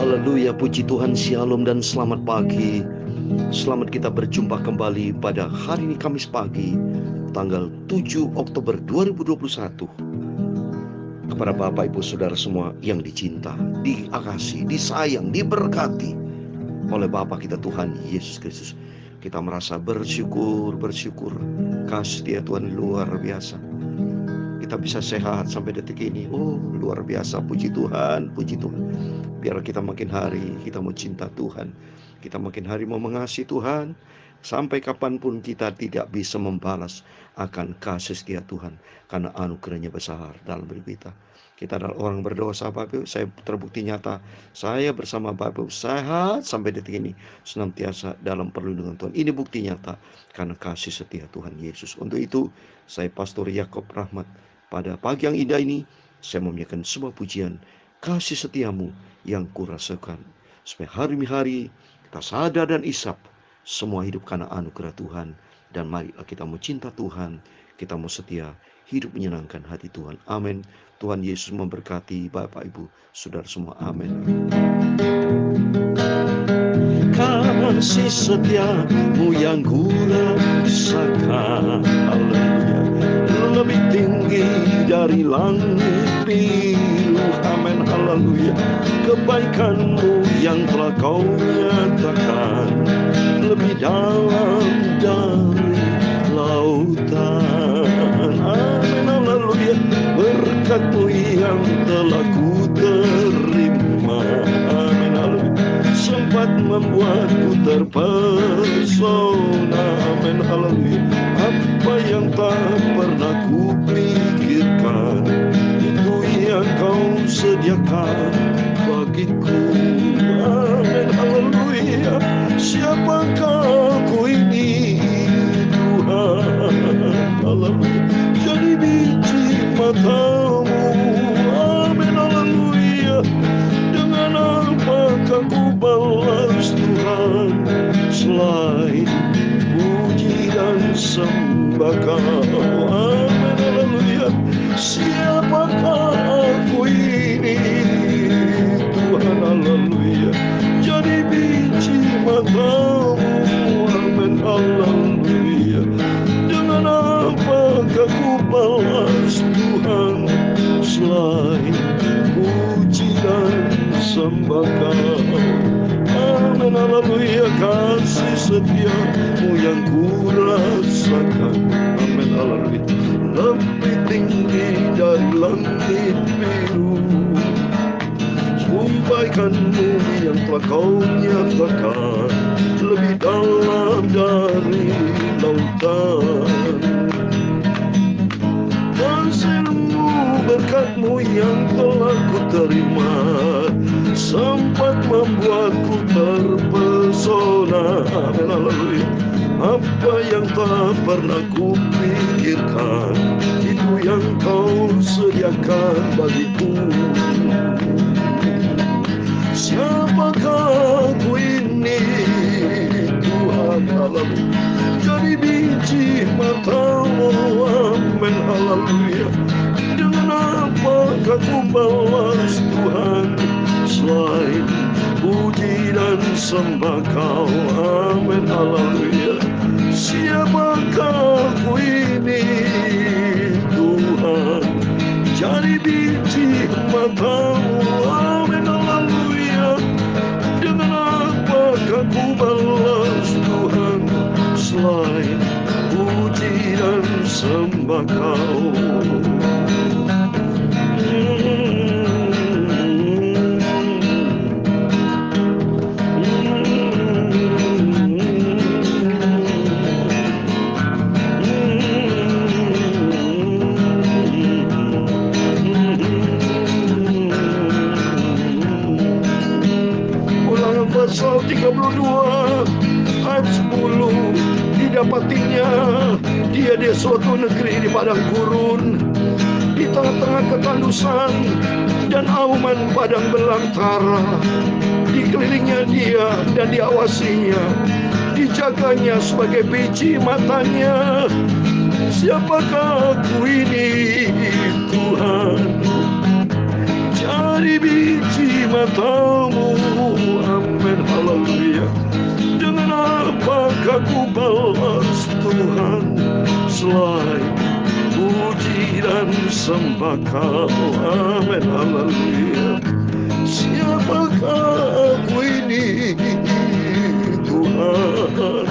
Haleluya, puji Tuhan, shalom dan selamat pagi. Selamat kita berjumpa kembali pada hari ini Kamis pagi, tanggal 7 Oktober 2021. Kepada Bapak, Ibu, Saudara semua yang dicinta, dikasihi, disayang, diberkati oleh Bapa kita Tuhan Yesus Kristus, kita merasa bersyukur. Kasih Dia Tuhan luar biasa. Kita bisa sehat sampai detik ini. Oh, luar biasa, puji Tuhan. Biar kita makin hari kita mau cinta Tuhan, kita makin hari mau mengasihi Tuhan. Sampai kapanpun kita tidak bisa membalas akan kasih setia Tuhan, karena anugerahnya besar dalam hidup kita. Kita adalah orang berdosa, Bapak Ibu. Saya terbukti nyata, saya bersama Bapak Ibu sehat sampai detik ini, senantiasa dalam perlindungan Tuhan. Ini bukti nyata karena kasih setia Tuhan Yesus. Untuk itu, saya Pastor Yakob Rahmat, pada pagi yang indah ini, saya menyanyikan sebuah pujian, kasih setiamu yang kurasakan, supaya hari-hari kita sadar dan isap semua hidup karena anugerah Tuhan. Dan marilah kita mau cinta Tuhan, kita mau setia, hidup menyenangkan hati Tuhan. Amin. Tuhan Yesus memberkati Bapak, Ibu, Saudara semua. Amin. Kasih setiamu yang kurasakan, haleluya, lebih tinggi dari langit biru. Amin, haleluya. Kebaikanmu yang telah kau nyatakan, lebih dalam dari lautan. Amin, haleluya. Berkat-Mu yang telah ku terima, amin, haleluya, sempat membuatku terpesona. Amin, haleluya. Apa yang tak pernah ku pikirkan, itu yang kau sediakan bagiku. Amin, haleluya. Siapakah aku ini, Tuhan? Haleluya. Jadi biji matamu. Amin, haleluya. Dengan apakah ku balas Tuhan, selain puji dan sembah Kau? Amin, haleluya. Siapakah aku ini, Tuhan? Haleluya. Jadi biji matamu. Amin, haleluya. Dengan apakah ku balas Tuhan, selain puji dan sembah Kau? Amin, haleluya. Kasih setiamu yang kurasakan, amin, haleluya, lebih tinggi dari langit biru. Kebaikan-Mu yang telah Kau nyatakan, lebih dalam dari lautan. Kasih-Mu, berkat-Mu yang telah ku terima, sempat membuatku terpesona. Amin, haleluya. Apa yang tak pernah ku pikirkan, itu yang Kau sediakan bagiku. Siapakah aku ini, Tuhan? Haleluya. Jadi biji matamu. Amin, haleluya. Dengan apakah ku balas Tuhan, selain puji dan sembah Kau? Amin, haleluya. Siapakah aku ini, Tuhan? Jadi biji matamu. Amin, haleluya. Dengan apakah ku balas Tuhan, selain puji dan sembah Kau? Pasal 32 ayat 10, didapatinya dia di suatu negeri di padang gurun, di tengah-tengah ketandusan dan auman padang belantara. Dikelilingnya dia dan diawasinya, dijaganya sebagai biji matanya. Siapakah aku ini, Tuhan? Jadi biji matamu. Amin, haleluya. Dengan apakah ku balas Tuhan selain puji dan sembah Kau? Amin, haleluya. Siapakah aku ini Tuhan,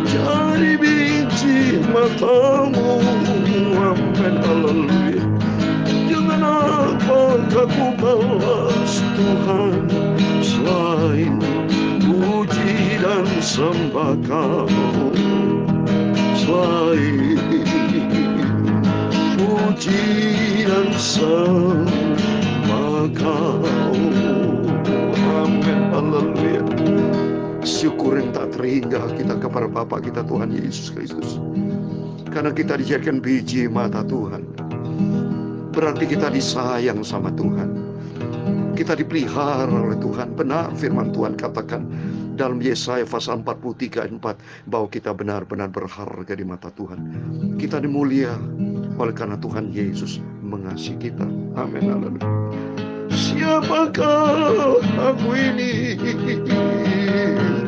jadi biji matamu. Amin, haleluya. Dengan apakah ku balas Tuhan selain puji dan sembah Kau? Selain puji dan sembah Kau. Amin, haleluya. Syukur yang tak terhingga kita kepada Bapa kita Tuhan Yesus Kristus, karena kita dijadikan biji mata Tuhan. Berarti kita disayang sama Tuhan, kita dipelihara oleh Tuhan. Benar firman Tuhan katakan dalam Yesaya pasal 43 ayat 4 bahwa kita benar-benar berharga di mata Tuhan. Kita dimulia oleh karena Tuhan Yesus mengasihi kita. Amin, haleluya. Siapakah aku ini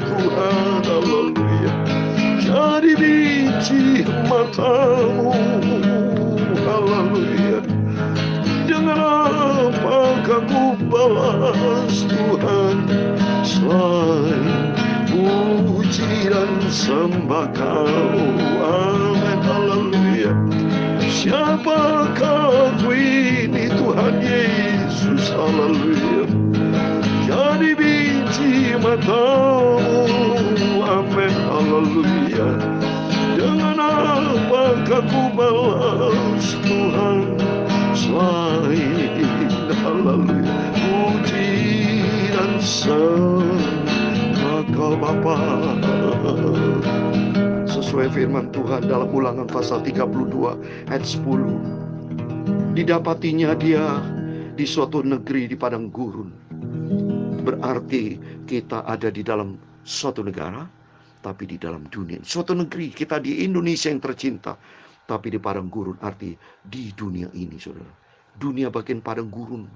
Tuhan, haleluya, jadi biji matamu. Haleluya. Dengan apakah ku balas Tuhan selain puji dan sembah Kau? Amin, haleluya. Siapakah aku ini Tuhan Yesus, haleluya, jadi biji matamu. Amin, haleluya. Dengan apakah ku balas Tuhan selain, haleluya, puji dan sembah Kau Bapa. Sesuai firman Tuhan dalam Ulangan pasal 32 ayat 10, didapatinya dia di suatu negeri di padang gurun. Berarti kita ada di dalam suatu negara, tapi di dalam dunia. Suatu negeri, kita di Indonesia yang tercinta, tapi di padang gurun, arti di dunia ini, saudara. Dunia bagian padang gurun,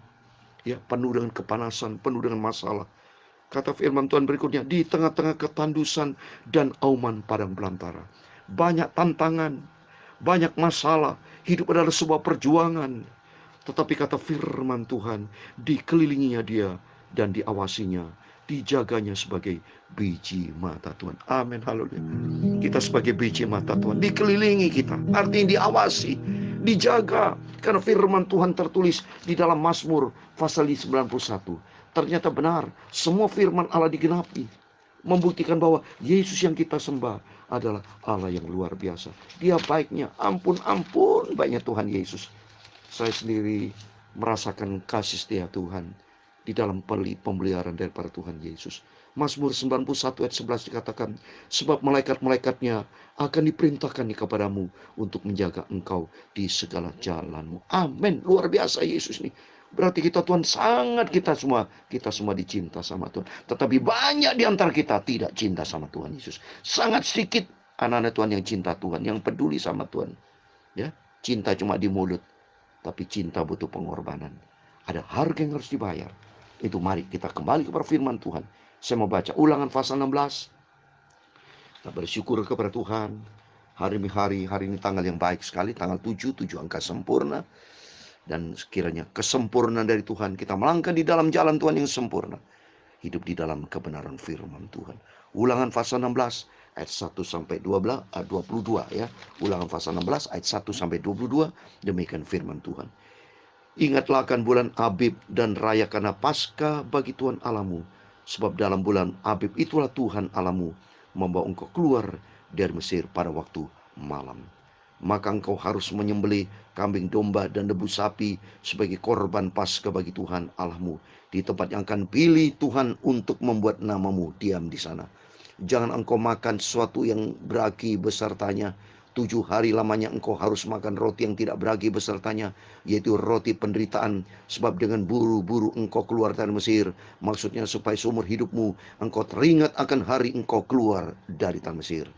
ya, penuh dengan kepanasan, penuh dengan masalah. Kata firman Tuhan berikutnya, di tengah-tengah ketandusan dan auman padang belantara. Banyak tantangan, banyak masalah. Hidup adalah sebuah perjuangan. Tetapi kata firman Tuhan, dikelilinginya dia dan diawasinya, dijaganya sebagai biji mata Tuhan. Amin, haleluya. Kita sebagai biji mata Tuhan, dikelilingi kita, artinya diawasi, dijaga. Karena firman Tuhan tertulis di dalam Mazmur pasal 91. Ternyata benar, semua firman Allah digenapi, membuktikan bahwa Yesus yang kita sembah adalah Allah yang luar biasa. Dia baiknya, ampun baiknya Tuhan Yesus. Saya sendiri merasakan kasih setia Tuhan di dalam pemeliharaan daripada Tuhan Yesus. Mazmur 91 ayat 11 dikatakan, sebab malaikat-malaikatnya akan diperintahkan kepadamu untuk menjaga engkau di segala jalanmu. Amin, luar biasa Yesus nih. Berarti kita Tuhan sangat, kita semua dicinta sama Tuhan. Tetapi banyak di antara kita tidak cinta sama Tuhan Yesus. Sangat sedikit anak-anak Tuhan yang cinta Tuhan, yang peduli sama Tuhan. Ya, cinta cuma di mulut, tapi cinta butuh pengorbanan. Ada harga yang harus dibayar. Itu mari kita kembali kepada firman Tuhan. Saya mau baca Ulangan pasal 16. Kita bersyukur kepada Tuhan. Hari ini tanggal yang baik sekali, tanggal 7 angka sempurna. Dan sekiranya kesempurnaan dari Tuhan, kita melangkah di dalam jalan Tuhan yang sempurna. Hidup di dalam kebenaran firman Tuhan. Ulangan pasal 16 ayat 1 sampai 22 ya. Ulangan pasal 16 ayat 1 sampai 22, demikian firman Tuhan. Ingatlah akan bulan Abib dan rayakanlah Paskah bagi Tuhan Allahmu, sebab dalam bulan Abib itulah Tuhan Allahmu membawa engkau keluar dari Mesir pada waktu malam. Maka engkau harus menyembelih kambing domba dan lembu sapi sebagai korban Paskah bagi Tuhan Allahmu di tempat yang akan pilih Tuhan untuk membuat namamu diam di sana. Jangan engkau makan sesuatu yang beragi besertanya. 7 hari lamanya engkau harus makan roti yang tidak beragi besertanya, yaitu roti penderitaan, sebab dengan buru-buru engkau keluar dari Mesir. Maksudnya supaya seumur hidupmu engkau teringat akan hari engkau keluar dari tanah Mesir.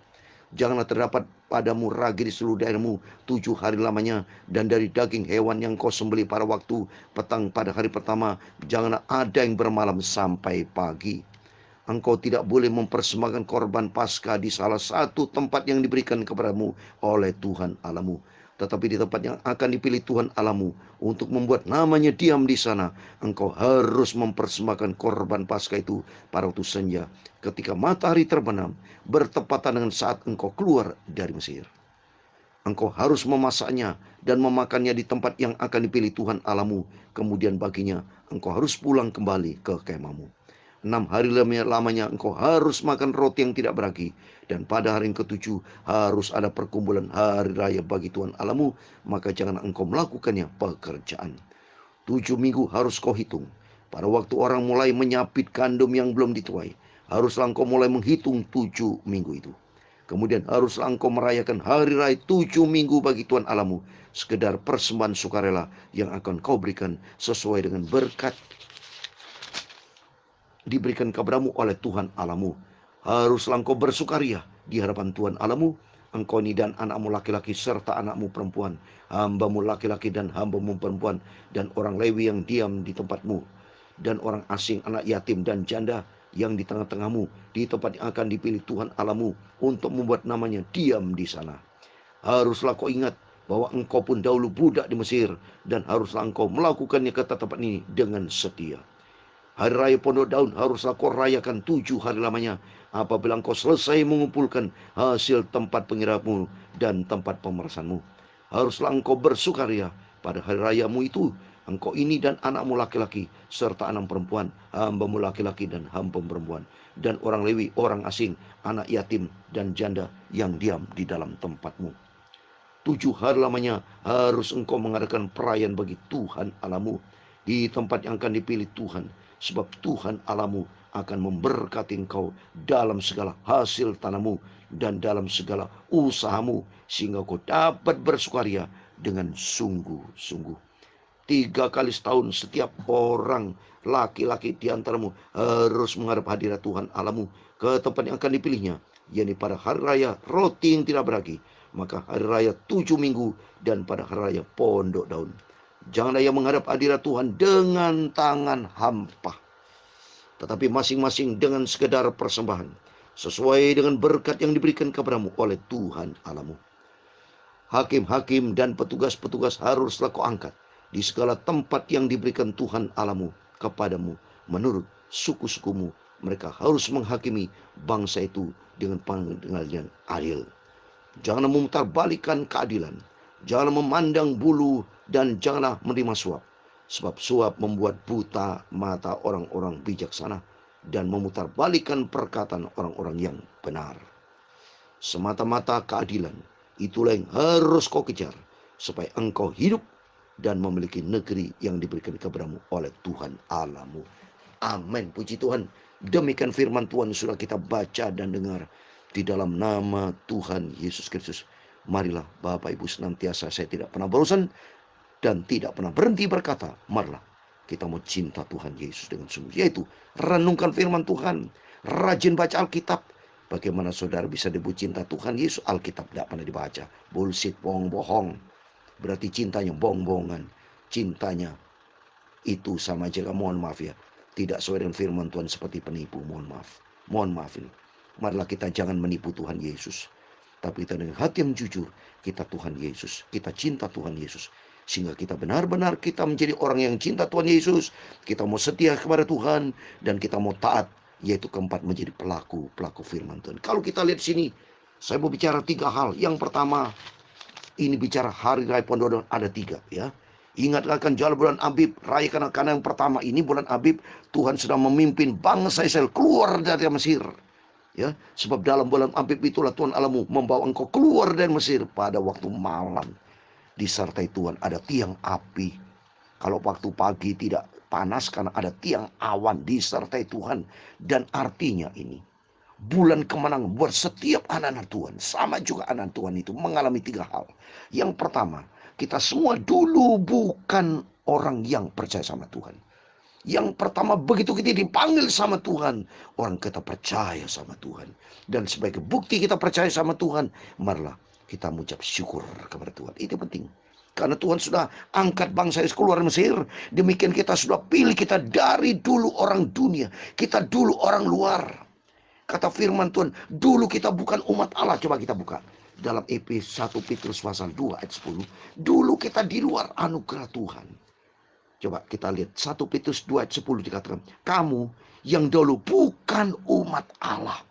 Janganlah terdapat padamu ragi di seluruh daerahmu 7 hari lamanya. Dan dari daging hewan yang kau sembelih pada waktu petang pada hari pertama, janganlah ada yang bermalam sampai pagi. Engkau tidak boleh mempersembahkan korban Paskah di salah satu tempat yang diberikan kepadamu oleh Tuhan Allahmu. Tetapi di tempat yang akan dipilih Tuhan Allahmu untuk membuat namanya diam di sana, engkau harus mempersembahkan korban Paskah itu pada waktu senja, ketika matahari terbenam, bertepatan dengan saat engkau keluar dari Mesir. Engkau harus memasaknya dan memakannya di tempat yang akan dipilih Tuhan Allahmu. Kemudian baginya, engkau harus pulang kembali ke kemahmu. 6 hari lamanya engkau harus makan roti yang tidak beragi. Dan pada hari yang ke-7 harus ada perkumpulan hari raya bagi Tuhan Allahmu. Maka jangan engkau melakukannya pekerjaan. 7 minggu harus kau hitung. Pada waktu orang mulai menyapit gandum yang belum dituai, haruslah engkau mulai menghitung 7 minggu itu. Kemudian haruslah engkau merayakan hari raya 7 minggu bagi Tuhan Allahmu, sekedar persembahan sukarela yang akan kau berikan sesuai dengan berkat diberikan kepadamu oleh Tuhan Allahmu. Haruslah engkau bersukaria di hadapan Tuhan Allahmu, engkau ini dan anakmu laki-laki serta anakmu perempuan, hambamu laki-laki dan hambamu perempuan, dan orang Lewi yang diam di tempatmu, dan orang asing, anak yatim dan janda yang di tengah-tengahmu, di tempat yang akan dipilih Tuhan Allahmu untuk membuat namanya diam di sana. Haruslah kau ingat bahwa engkau pun dahulu budak di Mesir, dan haruslah engkau melakukannya ketetapan ini dengan setia. Hari raya pondok daun haruslah kau rayakan 7 hari lamanya, apabila engkau selesai mengumpulkan hasil tempat pengirapanmu dan tempat pemerasanmu. Haruslah engkau bersukaria pada hari rayamu itu, engkau ini dan anakmu laki-laki serta anak perempuan, hambamu laki-laki dan hamba perempuan, dan orang Lewi, orang asing, anak yatim dan janda yang diam di dalam tempatmu. 7 hari lamanya harus engkau mengadakan perayaan bagi Tuhan Allahmu di tempat yang akan dipilih Tuhan, sebab Tuhan Allahmu akan memberkati engkau dalam segala hasil tanahmu dan dalam segala usahamu, sehingga kau dapat bersukaria dengan sungguh-sungguh. 3 kali setahun setiap orang laki-laki di antaramu harus menghadap hadirat Tuhan Allahmu ke tempat yang akan dipilihnya, yakni pada hari raya roti yang tidak beragi, maka hari raya 7 minggu, dan pada hari raya pondok daun. Janganlah ia menghadap hadirat Tuhan dengan tangan hampa, tetapi masing-masing dengan sekedar persembahan, sesuai dengan berkat yang diberikan kepadamu oleh Tuhan Allahmu. Hakim-hakim dan petugas-petugas haruslah kau angkat di segala tempat yang diberikan Tuhan Allahmu kepadamu menurut suku-sukumu. Mereka harus menghakimi bangsa itu dengan pengadilan adil. Janganlah memutarbalikkan keadilan, janganlah memandang bulu, dan janganlah menerima suap. Sebab suap membuat buta mata orang-orang bijaksana dan memutarbalikkan perkataan orang-orang yang benar. Semata-mata keadilan itulah yang harus kau kejar, supaya engkau hidup dan memiliki negeri yang diberikan kepadamu oleh Tuhan Allahmu. Amin. Puji Tuhan. Demikian firman Tuhan sudah kita baca dan dengar di dalam nama Tuhan Yesus Kristus. Marilah Bapak Ibu senantiasa, saya tidak pernah bosan dan tidak pernah berhenti berkata, marilah kita mau cinta Tuhan Yesus dengan sungguh, yaitu renungkan firman Tuhan, rajin baca Alkitab. Bagaimana saudara bisa disebut cinta Tuhan Yesus? Alkitab tidak pernah dibaca. Bullshit, bohong-bohong. Berarti cintanya bohong-bohongan. Cintanya itu sama aja, mohon maaf ya, tidak sesuai dengan firman Tuhan, seperti penipu. Mohon maaf ini. Marilah kita jangan menipu Tuhan Yesus, tapi kita dengan hati yang jujur, kita Tuhan Yesus, kita cinta Tuhan Yesus, sehingga kita benar-benar kita menjadi orang yang cinta Tuhan Yesus. Kita mau setia kepada Tuhan, dan kita mau taat, yaitu keempat, menjadi pelaku firman Tuhan. Kalau kita lihat sini, saya mau bicara 3 hal. Yang pertama, ini bicara hari raya pondok daun, ada 3 ya. Ingat akan jalan bulan Abib, rayakan karena yang pertama ini bulan Abib, Tuhan sedang memimpin bangsa Israel keluar dari Mesir. Ya, sebab dalam bulan Abib itulah Tuhan Allahmu membawa engkau keluar dari Mesir pada waktu malam. Disertai Tuhan ada tiang api. Kalau waktu pagi tidak panas karena ada tiang awan, disertai Tuhan. Dan artinya ini bulan kemenangan buat setiap anak-anak Tuhan. Sama juga anak Tuhan itu mengalami 3 hal. Yang pertama, kita semua dulu bukan orang yang percaya sama Tuhan. Yang pertama, begitu kita dipanggil sama Tuhan, orang kita percaya sama Tuhan. Dan sebagai bukti kita percaya sama Tuhan, marilah kita mengucap syukur kepada Tuhan. Itu penting. Karena Tuhan sudah angkat bangsa Israel keluar Mesir. Demikian kita sudah pilih kita dari dulu orang dunia. Kita dulu orang luar. Kata firman Tuhan, dulu kita bukan umat Allah. Coba kita buka. Dalam EP 1 Petrus pasal 2 ayat 10. Dulu kita di luar anugerah Tuhan. Coba kita lihat 1 Petrus 2 ayat 10 dikatakan, kamu yang dulu bukan umat Allah.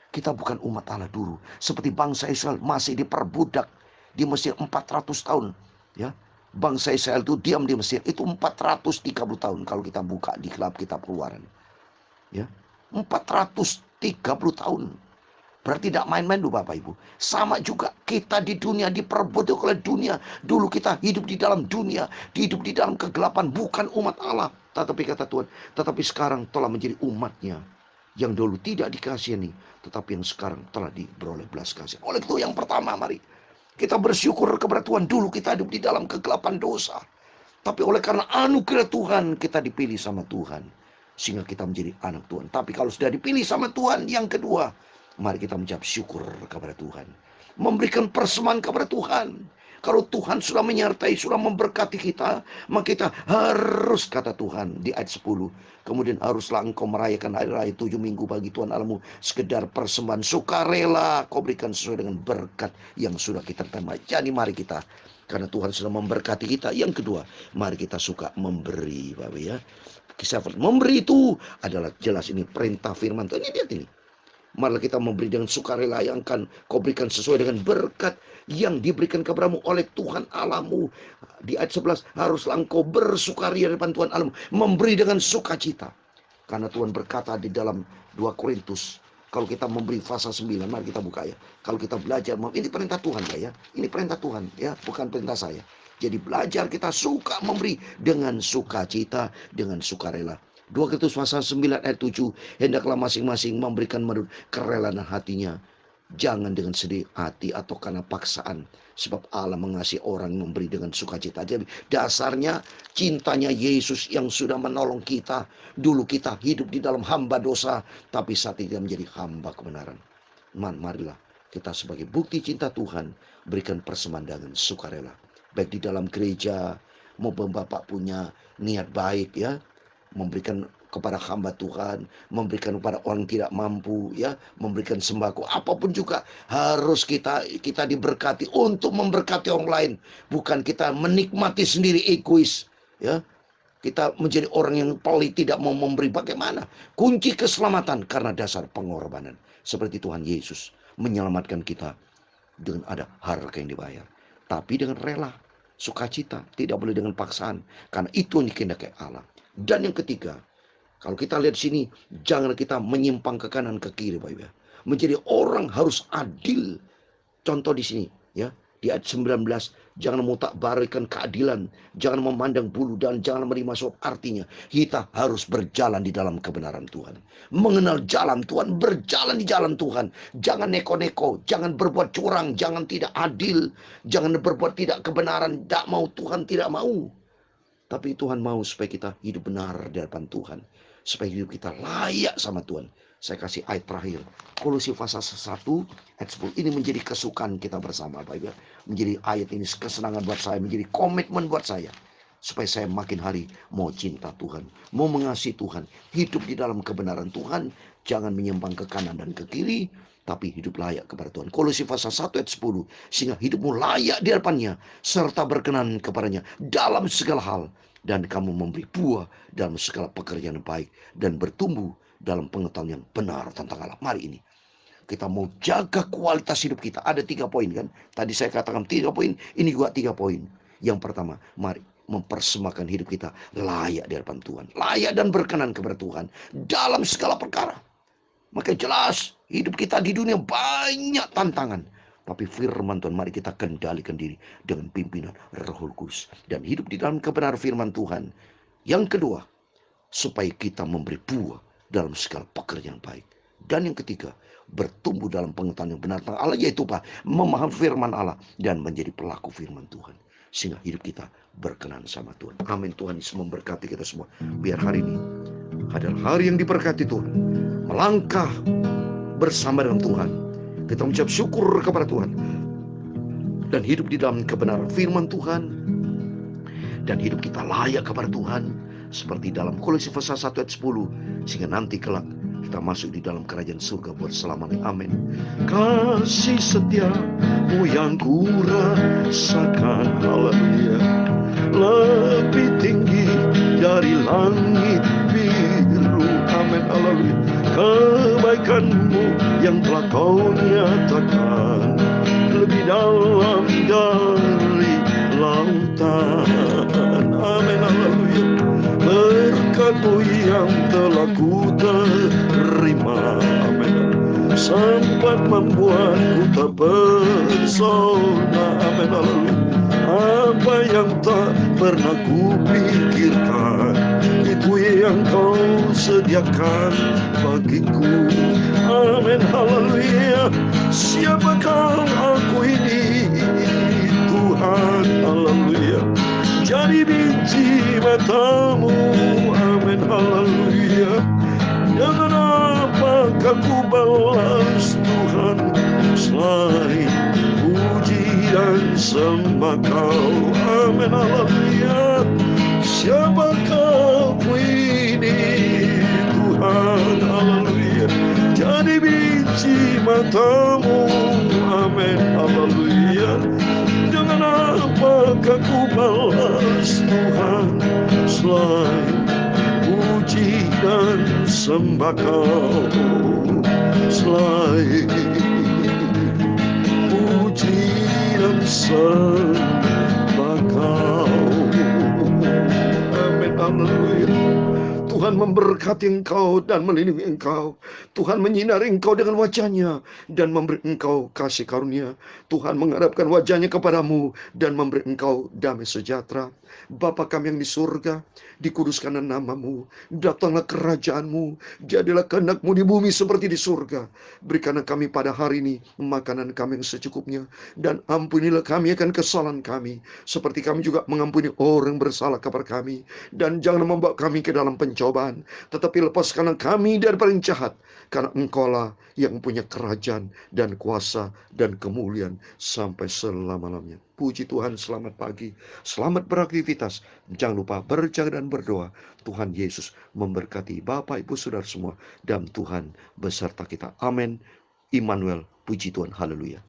Kita bukan umat Allah dulu. Seperti bangsa Israel masih diperbudak di Mesir 400 tahun. Ya, bangsa Israel itu diam di Mesir itu 430 tahun kalau kita buka di kitab Keluaran. Ya, 430 tahun. Berarti tidak main-main dulu Bapak Ibu. Sama juga kita di dunia diperbudak oleh dunia. Dulu kita hidup di dalam dunia, hidup di dalam kegelapan, bukan umat Allah. Tetapi kata Tuhan, tetapi sekarang telah menjadi umatnya. Yang dulu tidak dikasihani, tetapi yang sekarang telah diberoleh belas kasihan. Oleh itu yang pertama, mari kita bersyukur kepada Tuhan. Dulu kita hidup di dalam kegelapan dosa, tapi oleh karena anugerah Tuhan kita dipilih sama Tuhan, sehingga kita menjadi anak Tuhan. Tapi kalau sudah dipilih sama Tuhan, yang kedua, mari kita mengucap syukur kepada Tuhan. Memberikan persembahan kepada Tuhan. Kalau Tuhan sudah menyertai, sudah memberkati kita, maka kita harus, kata Tuhan di ayat 10. Kemudian haruslah engkau merayakan hari raya 7 minggu bagi Tuhan Allahmu. Sekedar persembahan sukarela kau berikan sesuai dengan berkat yang sudah kita terima. Jadi mari kita, karena Tuhan sudah memberkati kita. Yang kedua, mari kita suka memberi, Bapak ya. Kisah memberi itu adalah jelas ini perintah firman Tuhan. Ini lihat ini. Marilah kita memberi dengan sukarela yang akan kau berikan sesuai dengan berkat yang diberikan kepadamu oleh Tuhan Allahmu. Di ayat 11, haruslah engkau bersukaria di depan Tuhan Allahmu, memberi dengan sukacita. Karena Tuhan berkata di dalam 2 Korintus, kalau kita memberi pasal 9, mari kita buka ya. Kalau kita belajar, ini perintah Tuhan ya. Ini perintah Tuhan ya, bukan perintah saya. Jadi belajar kita suka memberi dengan sukacita, dengan sukarela. 2 Korintus pasal 9 ayat 7, hendaklah masing-masing memberikan menurut kerelaan hatinya, jangan dengan sedih hati atau karena paksaan, sebab Allah mengasihi orang yang memberi dengan sukacita. Jadi dasarnya cintanya Yesus yang sudah menolong kita. Dulu kita hidup di dalam hamba dosa, tapi saat ini kita menjadi hamba kebenaran. Marilah kita sebagai bukti cinta Tuhan berikan persembahan dengan sukarela, baik di dalam gereja maupun Bapak punya niat baik ya, memberikan kepada hamba Tuhan, memberikan kepada orang tidak mampu ya, memberikan sembako, apapun juga harus kita diberkati untuk memberkati orang lain, bukan kita menikmati sendiri, egois ya. Kita menjadi orang yang pelit, tidak mau memberi. Bagaimana? Kunci keselamatan karena dasar pengorbanan. Seperti Tuhan Yesus menyelamatkan kita dengan ada harga yang dibayar, tapi dengan rela, sukacita, tidak boleh dengan paksaan, karena itu yang dikehendaki Allah. Dan yang ketiga, kalau kita lihat sini, jangan kita menyimpang ke kanan ke kiri, Bapak Ibu. Menjadi orang harus adil. Contoh di sini, ya, di ayat 19, jangan mutakbarikan keadilan, jangan memandang bulu dan jangan menerima suap. Artinya, kita harus berjalan di dalam kebenaran Tuhan. Mengenal jalan Tuhan, berjalan di jalan Tuhan. Jangan neko-neko, jangan berbuat curang, jangan tidak adil, jangan berbuat tidak kebenaran. Tidak mau Tuhan, tidak mau. Tapi Tuhan mau supaya kita hidup benar di hadapan Tuhan. Supaya hidup kita layak sama Tuhan. Saya kasih ayat terakhir. Kolose pasal 1 ayat 10. Ini menjadi kesukaan kita bersama, Bapak Ibu. Menjadi ayat ini kesenangan buat saya. Menjadi komitmen buat saya. Supaya saya makin hari mau cinta Tuhan. Mau mengasihi Tuhan. Hidup di dalam kebenaran Tuhan. Jangan menyimpang ke kanan dan ke kiri. Tapi hidup layak kepada Tuhan. Kolose pasal 1 ayat 10. Sehingga hidupmu layak di hadapannya. Serta berkenan kepadanya dalam segala hal. Dan kamu memberi buah dalam segala pekerjaan yang baik. Dan bertumbuh dalam pengetahuan yang benar tentang Allah. Mari ini. Kita mau jaga kualitas hidup kita. Ada 3 poin kan. Tadi saya katakan 3 poin. Ini juga 3 poin. Yang pertama, mari mempersembahkan hidup kita layak di hadapan Tuhan. Layak dan berkenan kepada Tuhan. Dalam segala perkara. Maka jelas hidup kita di dunia banyak tantangan. Tapi firman Tuhan, mari kita kendalikan diri dengan pimpinan Roh Kudus. Dan hidup di dalam kebenaran firman Tuhan. Yang kedua, supaya kita memberi buah dalam segala pekerjaan baik. Dan yang ketiga, bertumbuh dalam pengetahuan yang benar tentang Allah. Yaitu Pak, memahami firman Allah dan menjadi pelaku firman Tuhan. sehingga hidup kita berkenan sama Tuhan. Amin. Tuhan Yesus memberkati kita semua. Biar hari ini adalah hari yang diberkati Tuhan. Melangkah bersama dengan Tuhan. Kita mengucap syukur kepada Tuhan. Dan hidup di dalam kebenaran firman Tuhan. Dan hidup kita layak kepada Tuhan. Seperti dalam Kolose pasal 1 ayat 10. Sehingga nanti kelak kita masuk di dalam kerajaan surga buat selamanya. Amin. Kasih setiamu yang kurasakan, haleluya, lebih tinggi dari langit biru. Amin, haleluya. Kebaikanmu yang telah kau nyatakan lebih dalam dari lautan. Amin, haleluya. Berkat-Mu yang telah ku terima, amin, sempat membuatku terpesona, amin, haleluya. Apa yang tak pernah ku pikirkan, itu yang kau sediakan bagiku, amin, haleluya. Siapakah aku ini, Tuhan, haleluya, jadi biji matamu, amin, haleluya. Dengan apakah ku balas Tuhan selain puji dan sembah Kau, amin, haleluya. Siapakah aku ini, Tuhan, haleluya, jadi biji matamu, amin, haleluya. Dengan apakah ku balas Tuhan selain puji dan sembah Kau, selain puji dan sembah Kau, amin, haleluya. Tuhan memberkati engkau dan melindungi engkau. Tuhan menyinari engkau dengan wajah-Nya dan memberi engkau kasih karunia. Tuhan menghadapkan wajah-Nya kepadamu dan memberi engkau damai sejahtera. Bapa kami yang di surga, dikuduskanlah nama-Mu, datanglah kerajaan-Mu, jadilah kehendak-Mu di bumi seperti di surga. Berikanlah kami pada hari ini makanan kami yang secukupnya, dan ampunilah kami akan kesalahan kami, seperti kami juga mengampuni orang bersalah kepada kami. Dan jangan membawa kami ke dalam pencobaan, tetapi lepaskanlah kami dari paling jahat, karena Engkaulah yang punya kerajaan dan kuasa dan kemuliaan sampai selama-lamanya. Puji Tuhan, selamat pagi, selamat beraktivitas. Jangan lupa berjaga dan berdoa. Tuhan Yesus memberkati Bapak, Ibu, Saudara semua, dan Tuhan beserta kita. Amin. Immanuel, puji Tuhan, haleluya.